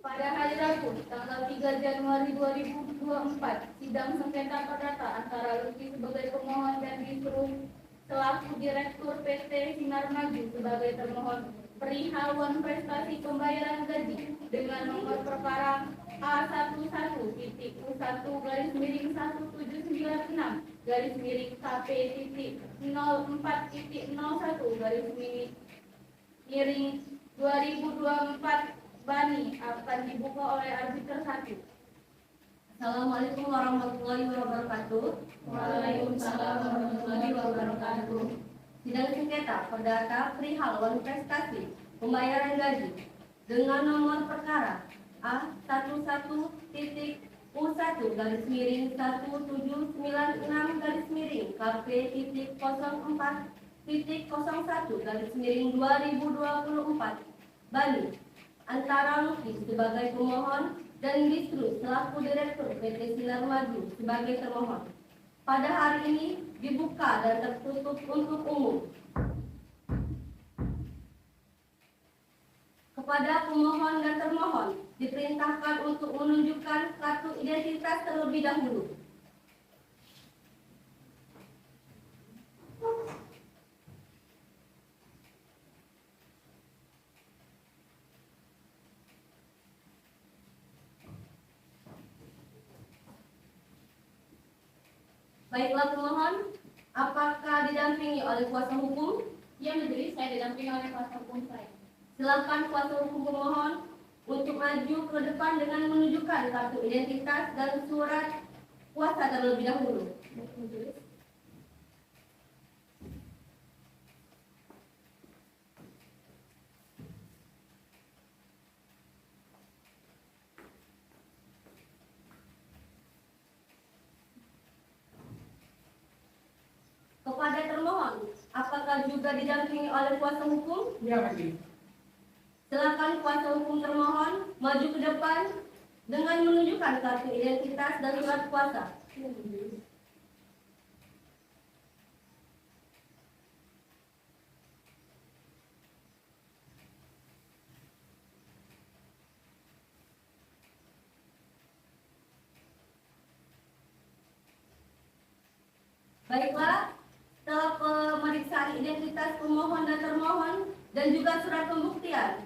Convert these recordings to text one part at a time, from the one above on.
Pada hari Rabu, tanggal 3 Januari 2024, sidang sengketa perdata antara Luki sebagai pemohon dan Bisru selaku Direktur PT Sinar Maju sebagai termohon perihal wan prestasi pembayaran gaji dengan nomor perkara A113-17-4.1-KP.01-2024 Bani akan dibuka oleh arbiter 1. Assalamualaikum warahmatullahi wabarakatuh. Waalaikumsalam warahmatullahi wabarakatuh. Sidang sengketa perdata perihal wan prestasi pembayaran gaji dengan nomor perkara A11-1709-KP.04.01-2024 Bani antara Luki sebagai pemohon dan Bisru selaku Direktur PT Sinar Maju sebagai termohon pada hari ini dibuka dan tertutup untuk umum. Kepada pemohon dan termohon diperintahkan untuk menunjukkan kartu identitas terlebih dahulu. Baiklah pemohon, apakah didampingi oleh kuasa hukum? Ya, Majelis, saya didampingi oleh kuasa hukum saya. Silakan kuasa hukum pemohon untuk maju ke depan dengan menunjukkan kartu identitas dan surat kuasa terlebih dahulu. Majelis. Kepada termohon, apakah juga didampingi oleh kuasa hukum? Ya, Majelis. Silakan kuasa hukum termohon maju ke depan dengan menunjukkan kartu identitas dan surat kuasa. Baiklah, setelah pemeriksaan identitas pemohon dan termohon dan juga surat pembuktian,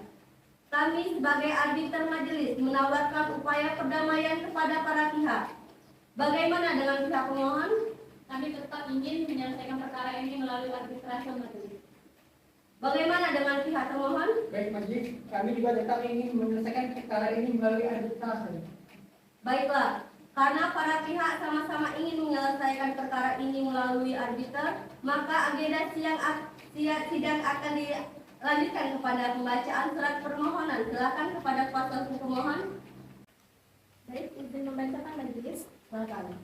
kami sebagai arbiter majelis menawarkan upaya perdamaian kepada para pihak. Bagaimana dengan pihak pemohon? Kami tetap ingin menyelesaikan perkara ini melalui arbitrase, Majelis. Bagaimana dengan pihak termohon? Baik, Majelis. Kami juga tetap ingin menyelesaikan perkara ini melalui arbitrase. Baiklah, karena para pihak sama-sama ingin menyelesaikan perkara ini melalui arbiter, maka agenda sidang akan dilanjutkan kepada pembacaan surat permohonan. Silakan kepada kuasa hukum pemohon. Baik, izin membacakan, Majelis. Silakan.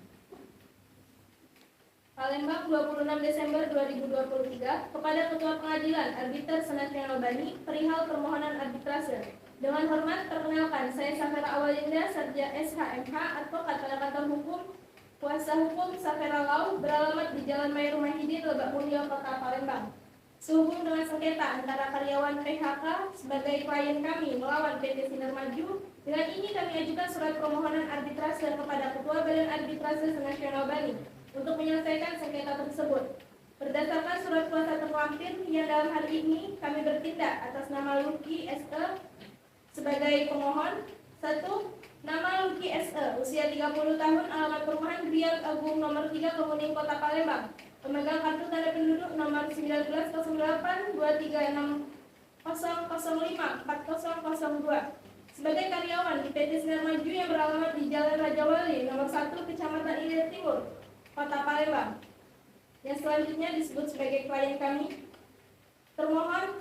Palembang 26 Desember 2023 kepada Ketua Pengadilan Arbiter Senastiano Bani perihal permohonan arbitrase. Dengan hormat perkenalkan, saya Safera Awalinda, Sarja SHMH, advokat pada kantor hukum, kuasa hukum Safera Lau, beralamat di Jalan Mayor Mahidin, Lebak Mulyo, Kota Palembang. Sehubung dengan sengketa antara karyawan PHK sebagai klien kami melawan PT Sinar Maju, dengan ini kami ajukan surat permohonan arbitrase kepada Ketua Badan Arbitrase Senastiano Bani untuk menyelesaikan sengketa tersebut. Berdasarkan surat kuasa terlampir yang dalam hari ini kami bertindak atas nama Luki SE sebagai pemohon. 1. Nama Luki SE, usia 30 tahun, alamat perumahan Griang Agung nomor 3, Kemuning, Kota Palembang. Pemegang kartu tanda penduduk nomor 1908-236005-4002. Sebagai karyawan di PT Sinar Maju yang beralamat di Jalan Raja Wali nomor 1, Kecamatan Ilir Timur, Kota Palembang. Yang selanjutnya disebut sebagai klien kami. Termohon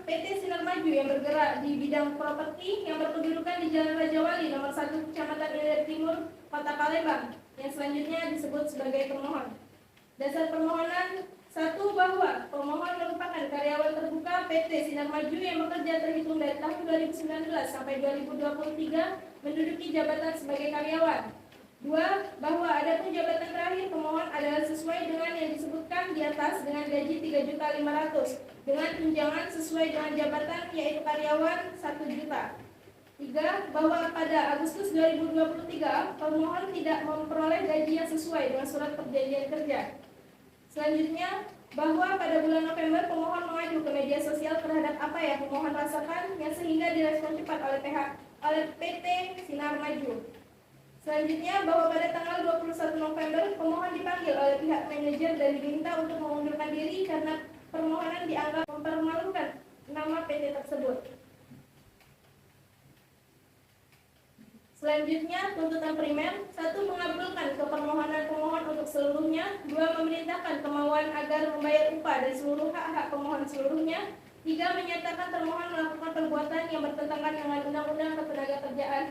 PT Sinar Maju yang bergerak di bidang properti yang berkedudukan di Jalan Raja Wali nomor 1, Kecamatan Ilir Timur, Kota Palembang. Yang selanjutnya disebut sebagai termohon. Dasar permohonan 1. Bahwa pemohon merupakan karyawan terbuka PT Sinar Maju yang bekerja terhitung dari tahun 2019 sampai 2023 menduduki jabatan sebagai karyawan. 2. Bahwa adapun jabatan terakhir pemohon adalah sesuai dengan yang disebutkan di atas dengan gaji 3.500.000 dengan tunjangan sesuai dengan jabatan yaitu karyawan 1 juta. 3. Bahwa pada Agustus 2023 pemohon tidak memperoleh gaji yang sesuai dengan surat perjanjian kerja. Selanjutnya, bahwa pada bulan November pemohon mengadu ke media sosial terhadap apa yang pemohon rasakan yang sehingga direspon cepat oleh PT Sinar Maju. Selanjutnya, bahwa pada tanggal 21 November pemohon dipanggil oleh pihak manajer dan diminta untuk mengundurkan diri karena permohonan dianggap mempermalukan nama PT tersebut. Selanjutnya, tuntutan primer. 1. Mengabulkan permohonan pemohon untuk seluruhnya. 2. Memerintahkan kemauan agar membayar upah dan seluruh hak-hak pemohon seluruhnya. 3. Menyatakan termohon melakukan perbuatan yang bertentangan dengan Undang-Undang Ketenagakerjaan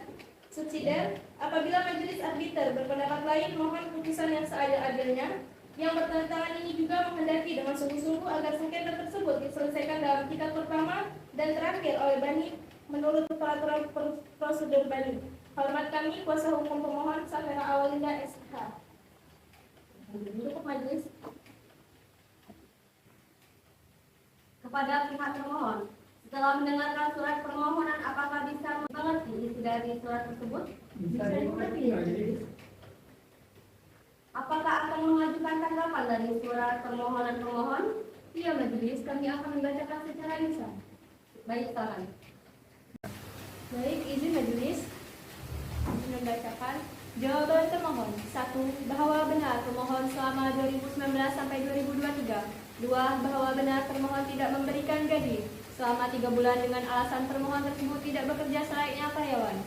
subsidiar. Apabila majelis arbiter berpendapat lain, mohon putusan yang seadil-adilnya. Yang bertentangan ini juga menghendaki dengan sungguh-sungguh agar sengketa tersebut diselesaikan dalam tingkat pertama dan terakhir oleh Bani menurut peraturan prosedur Bani. Hormat kami, kuasa hukum pemohon Safera Awalinda SH. Cukup majelis. Kepada pihak termohon, setelah mendengarkan surat permohonan, apakah bisa mengerti isi dari surat tersebut? Bisa dimengerti majelis. Apakah akan mengajukan tanggapan dari surat permohonan pemohon? Iya majelis, kami akan membacakan secara lisan. Baik, silakan. Baik, izin majelis membacakan jawaban termohon. 1. Bahwa benar termohon selama 2019 sampai 2023. 2. Bahwa benar termohon tidak memberikan gaji selama 3 bulan dengan alasan termohon tersebut tidak bekerja selayaknya karyawan.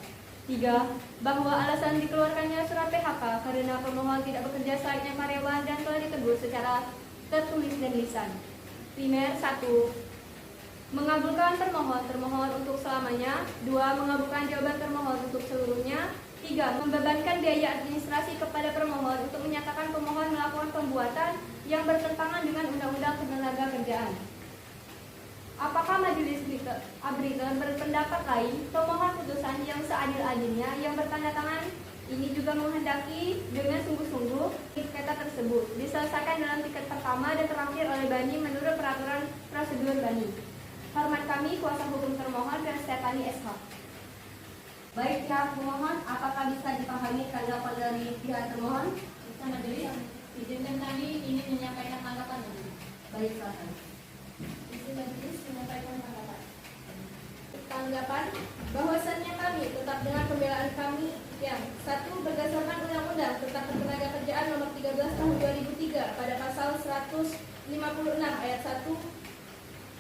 3. Bahwa alasan dikeluarkannya surat PHK karena pemohon tidak bekerja selayaknya karyawan dan telah ditegur secara tertulis dan lisan. Primer. 1. Mengabulkan termohon untuk selamanya. 2. Mengabulkan jawaban termohon untuk seluruhnya. 3. Membebankan biaya administrasi kepada pemohon untuk menyatakan pemohon melakukan pembuatan yang bertentangan dengan Undang-Undang Ketenagakerjaan. Apakah majelis arbiter berpendapat lain? Pemohon putusan yang seadil-adilnya yang bertanda tangan ini juga menghendaki dengan sungguh-sungguh sengketa tersebut diselesaikan dalam tingkat pertama dan terakhir oleh Bani menurut peraturan prosedur Bani. Hormat kami, kuasa hukum termohon dan Stefani SH. Baik, pihak pemohon, apakah bisa dipahami tanggapan dari pihak termohon? Bisa majelis, izinkan kami ingin menyampaikan tanggapan majelis. Baik, silakan. Izin majelis menyampaikan tanggapan. Tanggapan bahwasannya kami tetap dengan pembelaan kami yang 1. Berdasarkan Undang-Undang tentang Ketenagakerjaan Nomor 13 Tahun 2003 pada pasal 156 ayat 1.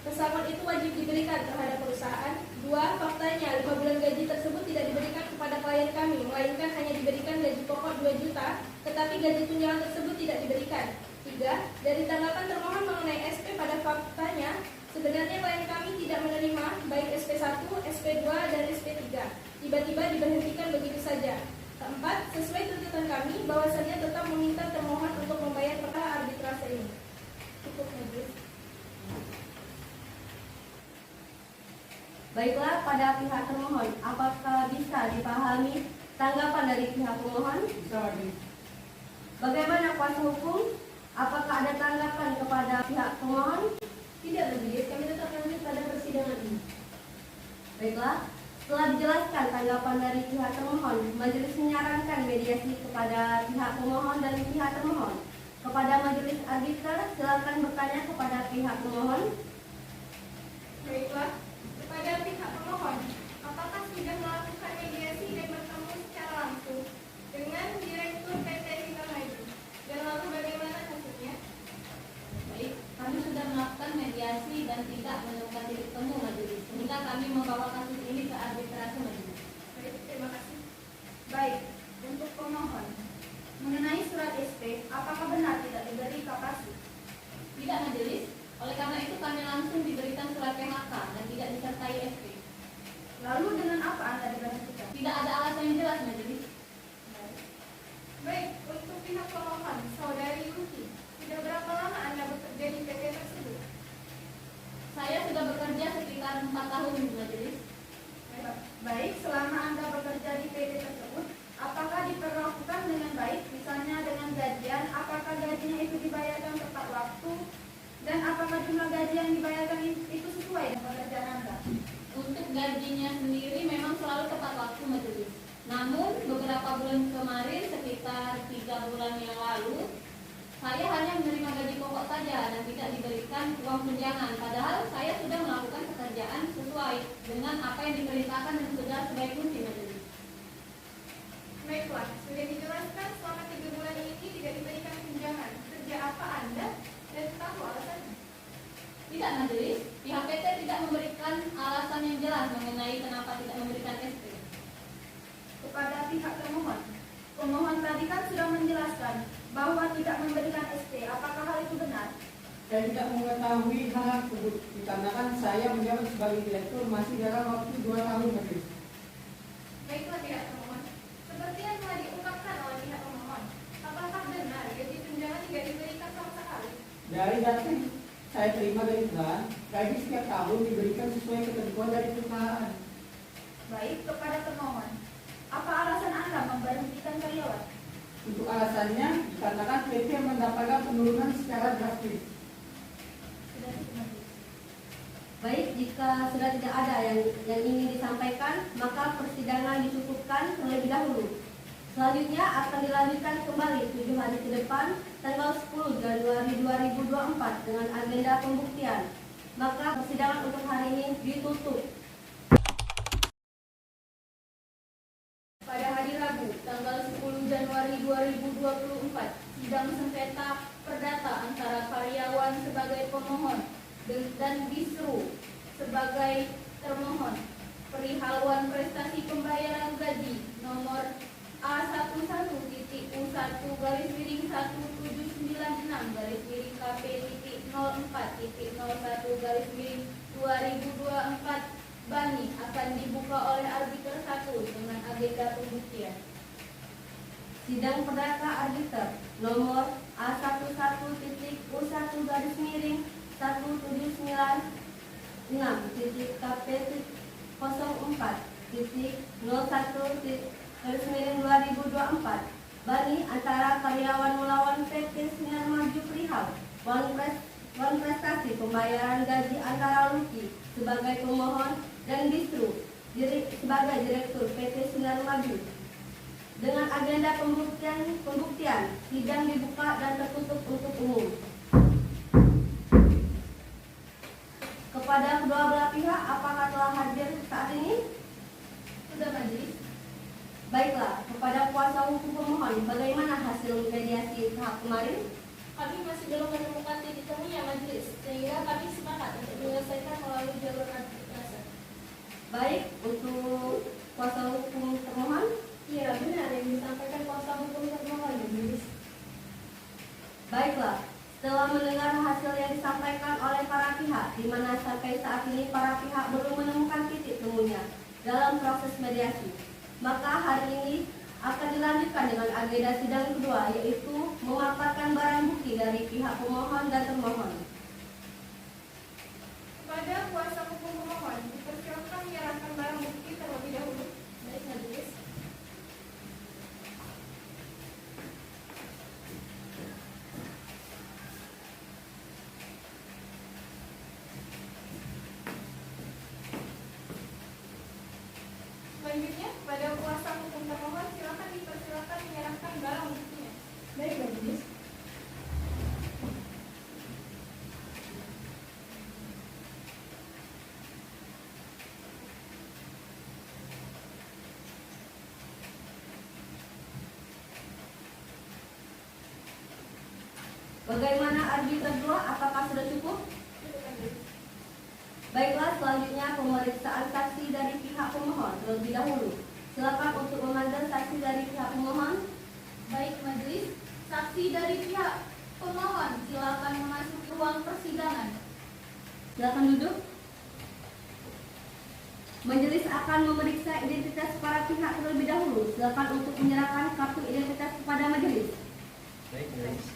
Pesangon itu wajib diberikan terhadap perusahaan. 2. Faktanya 5 bulan gaji tersebut tidak diberikan kepada klien kami, melainkan hanya diberikan gaji pokok 2 juta, tetapi gaji tunjangan tersebut tidak diberikan. 3. Dari tanggapan termohon mengenai SP pada faktanya, sebenarnya klien kami tidak menerima baik SP1, SP2, dan SP3. Tiba-tiba diberhentikan begitu saja. 4. Sesuai tuntutan kami, bahwasannya tetap meminta termohon untuk membayar perkara arbitrase ini. Cukup majelis. Baiklah, pada pihak termohon, apakah bisa dipahami tanggapan dari pihak pemohon? Bisa majelis. Bagaimana kuasa hukum? Apakah ada tanggapan kepada pihak pemohon? Tidak majelis, kami tetap lanjut pada persidangan ini. Baiklah, setelah dijelaskan tanggapan dari pihak termohon, majelis menyarankan mediasi kepada pihak pemohon dan pihak termohon. Kepada majelis arbiter, silakan bertanya kepada pihak pemohon. Baiklah, kepada pihak pemohon, apakah sudah melakukan mediasi dan bertemu secara langsung dengan Direktur PT Sinar Maju? Dan lalu bagaimana hasilnya? Baik, kami sudah melakukan mediasi dan tidak menemukan titik temu majelis, sehingga kami membawa kasus ini ke arbitrase majelis. Baik, terima kasih. Baik, untuk pemohon, mengenai surat SP, apakah benar tidak diberi kapasi? Tidak majelis, oleh karena itu kami langsung diberikan surat PHK dan tidak disertai SP. Lalu dengan apa Anda diberhentikan? Tidak ada alasan yang jelas majelis. Baik, untuk pihak pemohon, Saudari Luki, sudah berapa lama Anda bekerja di PT tersebut? Saya sudah bekerja sekitar 4 tahun majelis. Baik, selama Anda bekerja di PT tersebut, apakah diperlakukan dengan baik, misalnya dengan gajian, apakah gajinya itu dibayarkan tepat waktu, dan apakah jumlah gaji yang dibayarkan itu sesuai dengan pekerjaan Anda? Untuk gajinya sendiri memang selalu tepat Saya hanya menerima gaji pokok saja dan tidak diberikan uang tunjangan. Padahal saya sudah melakukan pekerjaan sesuai dengan apa yang diperintahkan dan sudah sebaik mungkin majelis. Baiklah, sudah dijelaskan selama 3 bulan ini tidak diberikan tunjangan. Kerja apa Anda dan tahu alasannya? Tidak majelis, pihak PT tidak memberikan alasan yang jelas mengenai kenapa tidak memberikan SP. Kepada pihak termohon, pemohon tadi kan sudah menjelaskan bahwa tidak memberikan ST. Apakah hal itu benar? Saya tidak mengetahui hal tersebut dikarenakan saya menjabat sebagai direktur masih dalam waktu 2 tahun majelis. Baiklah pihak termohon, seperti yang telah diungkapkan oleh pihak pemohon, apakah benar gaji tunjangan tidak diberikan sama sekali? Dari data yang saya terima dari perusahaan, gaji setiap tahun diberikan sesuai ketentuan dari perusahaan. Baik, kepada termohon, apa alasan Anda memberhentikan karyawan? Untuk alasannya, dikarenakan PT mendapatkan penurunan secara drastis. Sudah cukup. Baik, jika sudah tidak ada yang ingin disampaikan, maka persidangan dicukupkan terlebih dahulu. Selanjutnya akan dilanjutkan kembali 7 hari ke depan, tanggal 10 Januari 2024 dengan agenda pembuktian. Maka persidangan untuk hari ini ditutup. Pada hari Rabu, tanggal 10 Januari 2024, sidang sengketa perdata antara karyawan sebagai pemohon dan Disru sebagai termohon perihal wan prestasi pembayaran gaji nomor A11-KP.04.01-2024 Bani akan dibuka oleh arbiter 1 dengan agenda pembuktian. Sidang perdata arbiter nomor A11-1.01-9.KP.01.2024 Bani antara karyawan melawan PT Sinar Maju perihal wan prestasi pembayaran gaji antara Luki sebagai pemohon dan Disru sebagai direktur PT Sinar Maju. Dengan agenda pembuktian, sidang dibuka dan tertutup untuk umum. Kepada kedua belah pihak, apakah telah hadir saat ini? Sudah majelis. Baiklah, kepada kuasa hukum pemohon, bagaimana hasil mediasi tahap kemarin? Kami masih belum menemukan titik temunya majelis, sehingga kami sepakat untuk menyelesaikan melalui jalur arbitrase. Baik, untuk kuasa hukum termohon? Iya, benar yang disampaikan kuasa hukum termohon majelis. Baiklah, setelah mendengar hasil yang disampaikan oleh para pihak, di mana sampai saat ini para pihak belum menemukan titik temunya dalam proses mediasi, maka hari ini akan dilanjutkan dengan agenda sidang kedua, yaitu memaparkan barang bukti dari pihak pemohon dan termohon. Kepada kuasa hukum pemohon, dipersilakan menyerahkan barang bukti terlebih dahulu. Baik majelis. Selanjutnya, pada kuasa hukum termohon dipersilakan menyerahkan barang buktinya. Baik majelis. Bagaimana arbiter 2? Apakah sudah cukup? Baiklah, selanjutnya pemeriksaan saksi dari pihak pemohon terlebih dahulu. Silakan untuk memanggil saksi dari pihak pemohon. Baik majelis, saksi dari pihak pemohon silakan memasuki ruang persidangan. Silakan duduk. Majelis akan memeriksa identitas para pihak terlebih dahulu. Silakan untuk menyerahkan kartu identitas kepada majelis. Baik, majelis.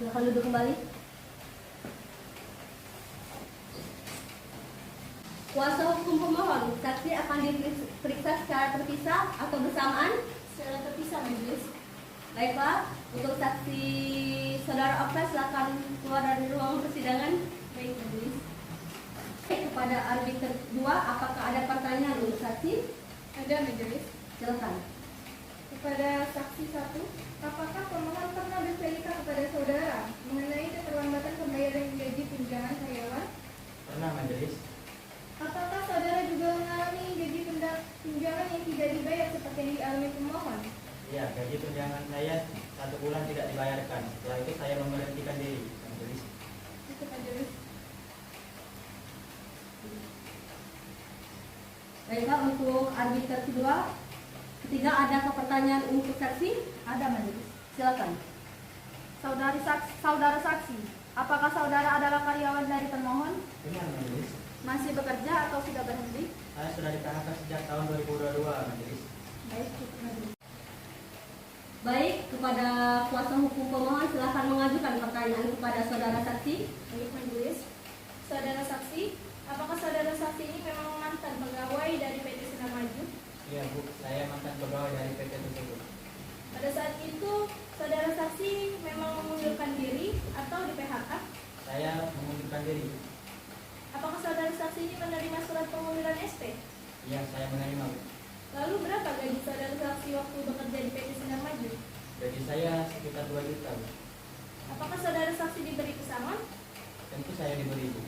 Silakan duduk kembali. Kuasa hukum pemohon, saksi akan diperiksa secara terpisah atau bersamaan? Secara terpisah majelis. Baiklah, Untuk saksi saudara Okta silakan keluar dari ruang persidangan. Baik majelis. Kepada arbiter 2, apakah ada pertanyaan untuk saksi? Ada majelis. Silakan. Kepada saksi 1, apakah pemohon pernah bercerita kepada saudara mengenai keterlambatan pembayaran gaji tunjangan karyawan? Pernah majelis? Apakah saudara juga mengalami gaji tunjangan yang tidak dibayar seperti yang dialami pemohon? Iya, gaji tunjangan saya 1 bulan tidak dibayarkan. Setelah itu saya memberhentikan diri majelis. Itu majelis. Baiklah, untuk arbiter ketiga adakah pertanyaan untuk saksi? Ada majelis. Silakan. Saudara saksi, apakah saudara adalah karyawan dari termohon? Benar majelis. Masih bekerja atau sudah berhenti? Saya sudah di-PHK sejak tahun 2022 majelis. Baik, cukup majelis. Baik, kepada kuasa hukum pemohon silakan mengajukan pertanyaan kepada saudara saksi. Baik majelis. Saudara saksi, apakah saudara saksi ini memang mantan pegawai dari PT Sinar Maju? Iya Bu, saya mantan pegawai dari PT tersebut. Pada saat itu, saudara saksi memang mengundurkan diri atau di PHK? Saya mengundurkan diri. Apakah saudara saksi ini menerima surat pengunduran SP? Iya, saya menerima Bu. Lalu berapa gaji saudara saksi waktu bekerja di PT Sinar Maju? Gaji saya sekitar 2 juta Bu. Apakah saudara saksi diberi pesangon? Tentu saya diberi Bu.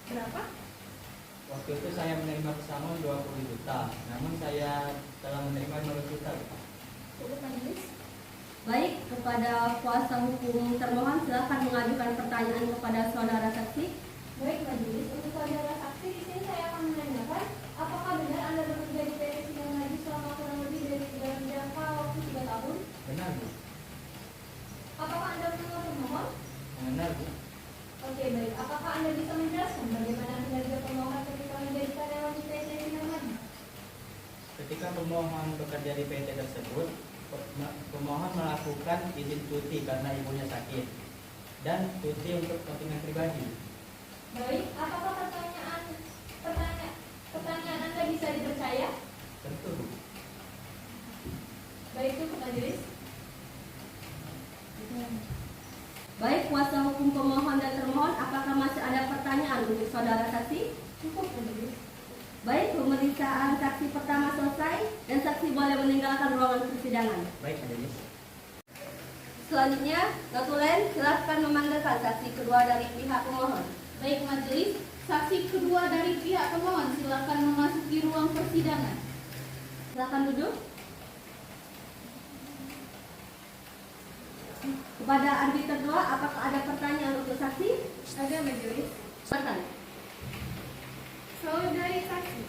Berapa? Waktu itu saya menerima pesangon 20 juta. Namun saya telah menerima 15 juta Bu. Cukup majelis. Baik, kepada kuasa hukum termohon silakan mengajukan pertanyaan kepada saudara saksi. Baik majelis, untuk saudara saksi di sini saya akan menanyakan apakah benar Anda bekerja di PT Sinar Maju selama kurang lebih dalam jangka waktu 3 tahun? Benar Bu. Apakah Anda mengenal pemohon? Mengenal Bu. Oke baik, apakah Anda bisa menjelaskan bagaimana kinerja pemohon ketika menjadi karyawan di PT Sinar Maju? Ketika pemohon bekerja di PT tersebut, pemohon melakukan izin cuti karena ibunya sakit dan cuti untuk kepentingan pribadi. Baik, apakah pertanyaan Anda bisa dipercaya? Tentu Bu. Baik, cukup majelis. Baik, kuasa hukum pemohon dan termohon, apakah masih ada pertanyaan untuk saudara saksi? Cukup majelis. Baik, pemeriksaan saksi pertama selesai dan saksi boleh meninggalkan ruangan persidangan. Baik majelis. Selanjutnya, notulen silakan memanggilkan saksi kedua dari pihak pemohon. Baik majelis, saksi kedua dari pihak pemohon silakan memasuki ruang persidangan. Silakan duduk. Kepada arbiter 2, apakah ada pertanyaan untuk saksi? Ada majelis. Silakan. Saudari saksi,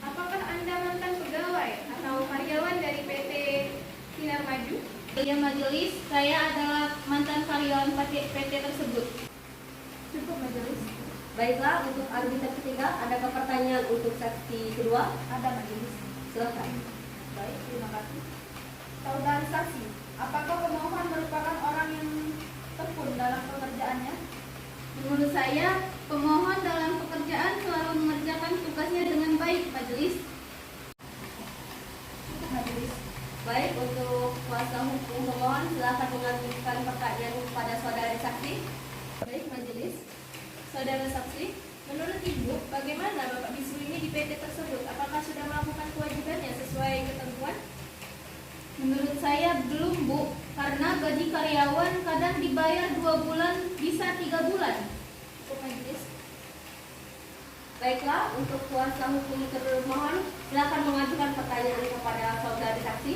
apakah Anda mantan pegawai atau karyawan dari PT Sinar Maju? Ya majelis, saya adalah mantan karyawan PT tersebut. Cukup majelis. Baiklah, untuk arbiter ketiga, adakah pertanyaan untuk saksi kedua? Ada majelis. Silakan. Baik, terima kasih. Saudara saksi, apakah pemohon merupakan orang yang tekun dalam pekerjaannya? Menurut saya, pemohon dalam pekerjaan selalu mengerjakan tugasnya dengan baik majelis. Cukup majelis. Baik, untuk kuasa hukum pemohon, silakan mengajukan pertanyaan kepada saudara saksi. Baik majelis. Saudara saksi, menurut Ibu, bagaimana Bapak Bisu ini di PT tersebut? Apakah sudah melakukan kewajibannya sesuai ketentuan? Menurut saya belum Bu, karena gaji karyawan kadang dibayar 2 bulan, bisa 3 bulan. Cukup majelis. Baiklah, untuk kuasa hukum termohon, silakan mengajukan pertanyaan kepada saudara saksi.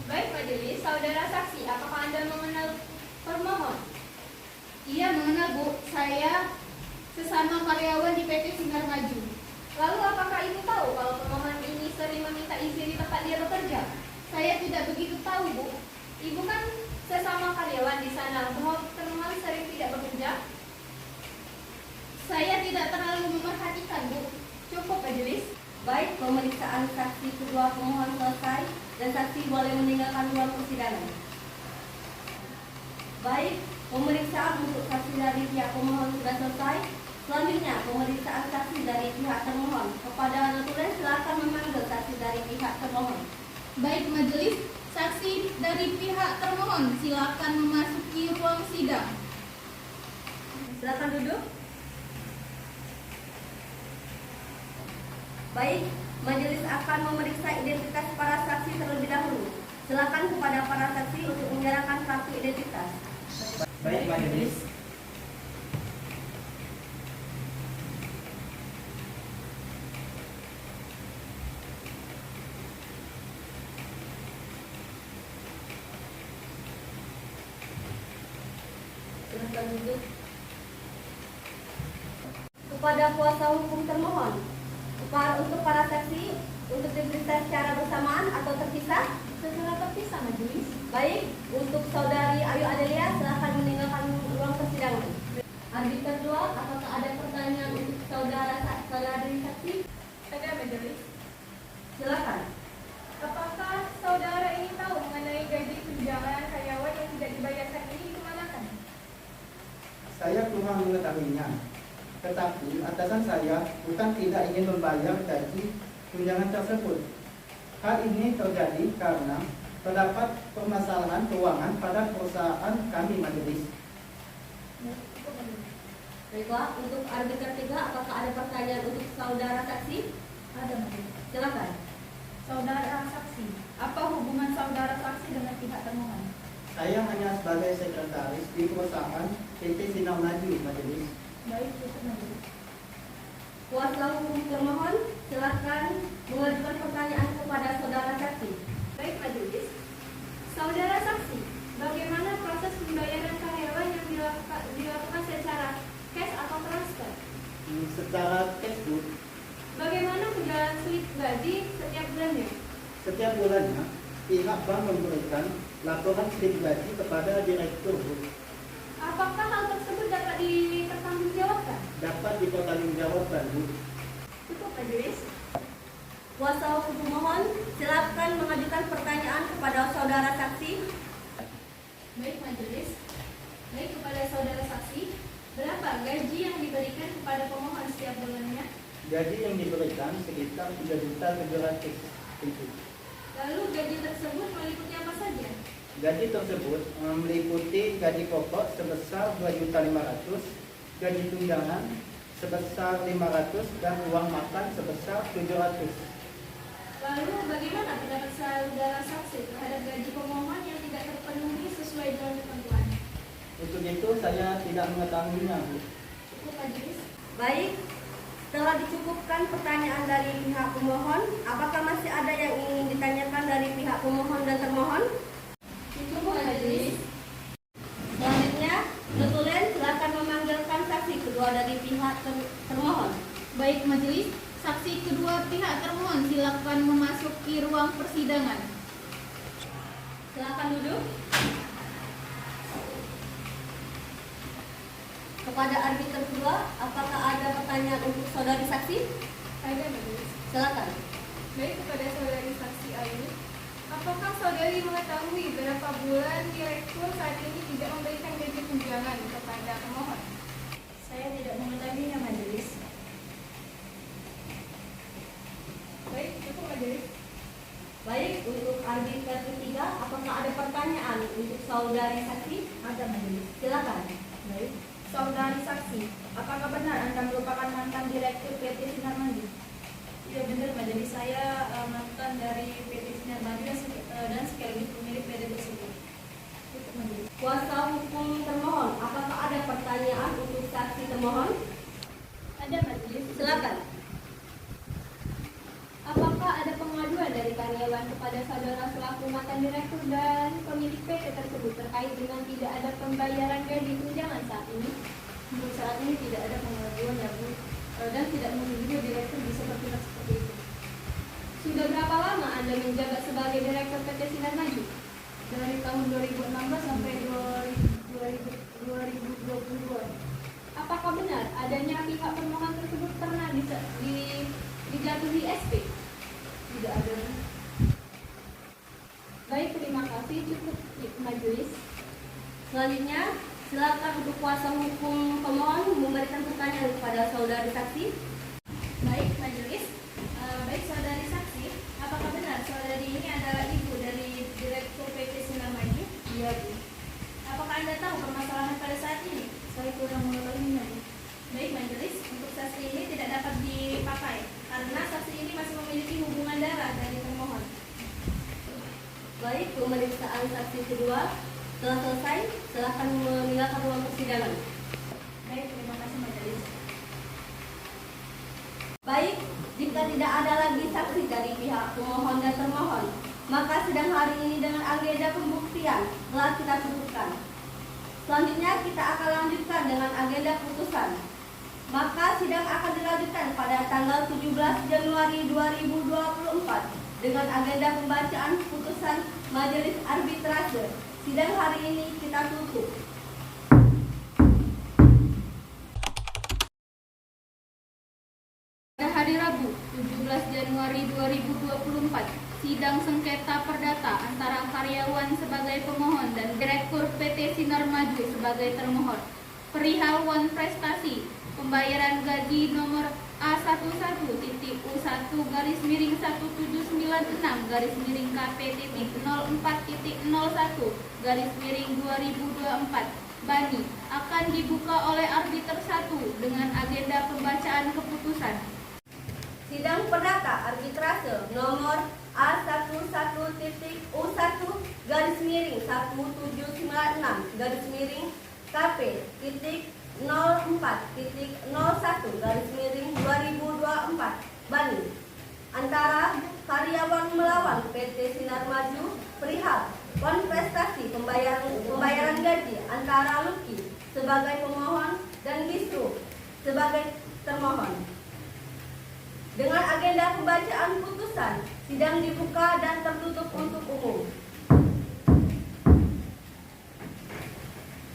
Baik majelis, saudara saksi, apakah Anda mengenal permohon? Iya mengenal Bu, saya sesama karyawan di PT Sinar Maju. Lalu apakah Ibu tahu kalau pemohon ini sering meminta izin di tempat dia bekerja? Saya tidak begitu tahu Bu. Ibu kan sesama karyawan di sana, bahwa pemohon sering tidak bekerja? Saya tidak terlalu memerhatikan Bu. Cukup majelis. Baik, pemeriksaan saksi kedua pemohon selesai dan saksi boleh meninggalkan ruang persidangan. Baik, pemeriksaan untuk saksi dari pihak pemohon sudah selesai. Selanjutnya, pemeriksaan saksi dari pihak termohon. Kepada notulen silakan memanggil saksi dari pihak termohon. Baik majelis, saksi Saksi dari pihak termohon silakan memasuki ruang sidang. Silakan duduk. Baik, majelis akan memeriksa identitas para saksi terlebih dahulu. Silakan kepada para saksi untuk menyerahkan kartu identitas. Baik majelis. Silakan duduk. Kepada kuasa hukum termohon, untuk para saksi untuk diperiksa secara bersamaan atau terpisah? Secara terpisah majelis. Baik, untuk saudari Ayu Adelia silakan meninggalkan ruang persidangan. Arbiter 2, apakah ada pertanyaan untuk saudari saksi? Ada majelis. Silakan. Apakah saudara ini tahu mengenai gaji tunjangan karyawan yang tidak dibayarkan ini kemanakan? Saya kurang mengetahuinya. Tetapi atasan saya bukan tidak ingin membayar gaji tunjangan tersebut. Hal ini terjadi karena terdapat permasalahan keuangan pada perusahaan kami majelis. Baiklah, untuk arbiter 3, apakah ada pertanyaan untuk saudara saksi? Ada majelis. Silakan. Saudara saksi, apa hubungan saudara saksi dengan pihak termohon? Saya hanya sebagai sekretaris di perusahaan PT Sinar Maju majelis. Baik, cukup majelis. Kuasa hukum termohon silakan mengajukan pertanyaan kepada saudara saksi. Baik majelis. Saudara saksi, bagaimana proses pembayaran karyawan yang dilakukan secara cash atau transfer? Secara cashbook, Bagaimana penjualan slip gaji setiap bulannya? setiap bulannya pihak bank memberikan laporan slip gaji kepada direktur, Bu. Apakah hal tersebut dapat dipertanggungjawabkan? Dapat dipertanggungjawabkan, Bu. Cukup majelis. Kuasa hukum mohon silakan mengajukan pertanyaan kepada saudara saksi. Baik majelis. Baik, kepada saudara saksi, berapa gaji yang diberikan kepada pemohon setiap bulannya? Gaji yang diberikan sekitar 3.700.000. Lalu gaji tersebut meliputi apa saja? Gaji tersebut meliputi gaji pokok sebesar 2.500.000, gaji tunjangan sebesar 500 dan uang makan sebesar 700. Lalu bagaimana pendapat saudara saksi terhadap gaji pemohon yang tidak terpenuhi sesuai dengan ketentuan? Untuk itu saya tidak mengetahuinya, Bu. Cukup majelis. Baik, setelah dicukupkan pertanyaan dari pihak pemohon, apakah masih ada yang ingin ditanyakan dari pihak pemohon dan termohon? Cukup majelis. Selanjutnya, Nutulen silakan memanggilkan saksi kedua dari pihak termohon. Baik majelis, saksi kedua pihak termohon silakan memasuki ruang persidangan. Silakan duduk. Kepada arbiter kedua, apakah ada pertanyaan untuk saudari saksi? Ada majelis. Silakan. Baik, kepada saudari saksi Ayu, apakah saudari mengetahui berapa bulan direktur saat ini tidak memberikan gaji tunjangan kepada pemohon? Saya tidak mengetahuinya majelis. Baik, cukup majelis. Baik, untuk arbiter ketiga, apakah ada pertanyaan untuk saudari saksi? Ada majelis. Silakan. Baik. Saudari saksi, apakah benar Anda merupakan mantan direktur PT Sinar Maju? Iya benar majelis, saya mantan dari PT Sinar Maju dan sekaligus pemilik PT tersebut. Cukup majelis. Kuasa hukum termohon, apakah ada pertanyaan untuk saksi termohon? Ada majelis. Silakan. Apakah ada pengaduan dari karyawan kepada saudara selaku mantan direktur dan pemilik PT tersebut terkait dengan tidak ada pembayaran gaji tunjangan saat ini? Untuk saat ini tidak ada pengaduan ya Bu, dan tidak menuduh direktur bisa bertindak seperti itu. Sudah berapa lama Anda menjabat sebagai direktur PT Sinar Maju? Dari tahun 2016 sampai 2022. Apakah benar adanya pihak permohonan tersebut pernah dijatuhi SP? Tidak ada. Baik, terima kasih. Cukup majelis. Selanjutnya, silakan untuk kuasa hukum pemohon memberikan pertanyaan kepada saudari saksi. Baik, majelis. Baik, saudari saksi, apakah benar saudari ini adalah ibu dari direktur pemeriksaan saksi kedua telah selesai. Silakan meninggalkan ruang persidangan. Baik, terima kasih majelis. Baik, jika tidak ada lagi saksi dari pihak pemohon dan termohon, maka sidang hari ini dengan agenda pembuktian telah kita cukupkan. Selanjutnya kita akan lanjutkan dengan agenda putusan. Maka sidang akan dilanjutkan pada tanggal 17 Januari 2024 dengan agenda pembacaan putusan Majelis Arbitrase. Sidang hari ini kita tutup. Pada hari Rabu, 17 Januari 2024, sidang sengketa perdata antara karyawan sebagai pemohon dan Direktur PT Sinar Maju sebagai termohon perihal wan prestasi pembayaran gaji nomor A11-16-KP.04.01-2024 Bani akan dibuka oleh arbiter 1 dengan agenda pembacaan keputusan. Sidang perdata arbitrase nomor A11-U1-KP.04.01-2024 Bani antara karyawan melawan PT Sinar Maju perihal wan prestasi pembayaran gaji antara Luki sebagai pemohon dan Gisru sebagai termohon. Dengan agenda pembacaan putusan, sidang dibuka dan tertutup untuk umum.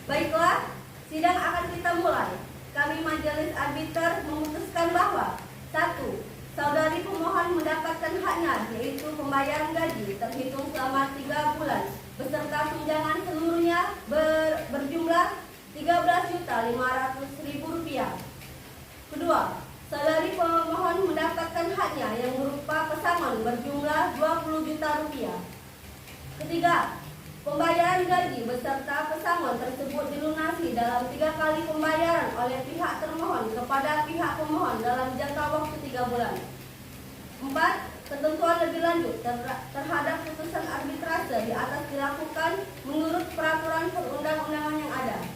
Baiklah, sidang akan kita mulai. Kami Majelis Arbiter memutuskan bahwa 1. Saudari pemohon mendapatkan haknya yaitu pembayaran gaji terhitung selama 3 bulan beserta tunjangan seluruhnya berjumlah Rp13.500.000. Kedua, saudari pemohon mendapatkan haknya yang berupa pesangon berjumlah Rp20 juta. Ketiga, pembayaran gaji beserta pesangon tersebut dilunasi dalam 3 kali pembayaran oleh pihak termohon kepada pihak pemohon dalam jangka waktu 3 bulan. 4. Ketentuan lebih lanjut terhadap putusan arbitrase di atas dilakukan menurut peraturan perundang-undangan yang ada.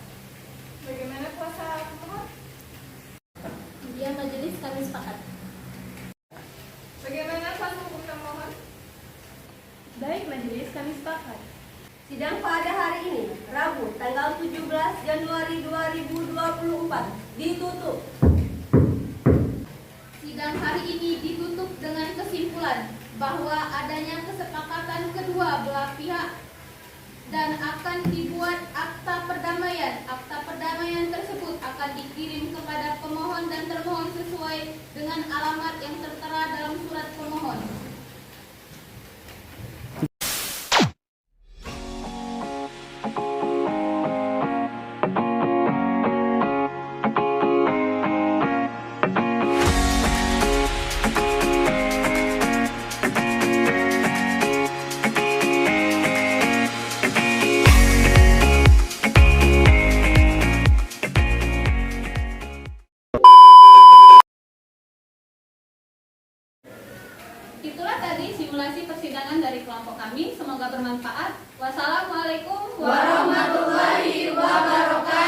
Bagaimana kuasa pemohon? Ya, majelis kami sepakat. Bagaimana kuasa hukum termohon? Baik, majelis kami sepakat. Sidang pada hari ini, Rabu, tanggal 17 Januari 2024, ditutup. Sidang hari ini ditutup dengan kesimpulan bahwa adanya kesepakatan kedua belah pihak dan akan dibuat akta perdamaian. Akta perdamaian tersebut akan dikirim kepada pemohon dan termohon sesuai dengan alamat yang tertera dalam surat pemohon. Itulah tadi simulasi persidangan dari kelompok kami. Semoga bermanfaat. Wassalamualaikum warahmatullahi wabarakatuh.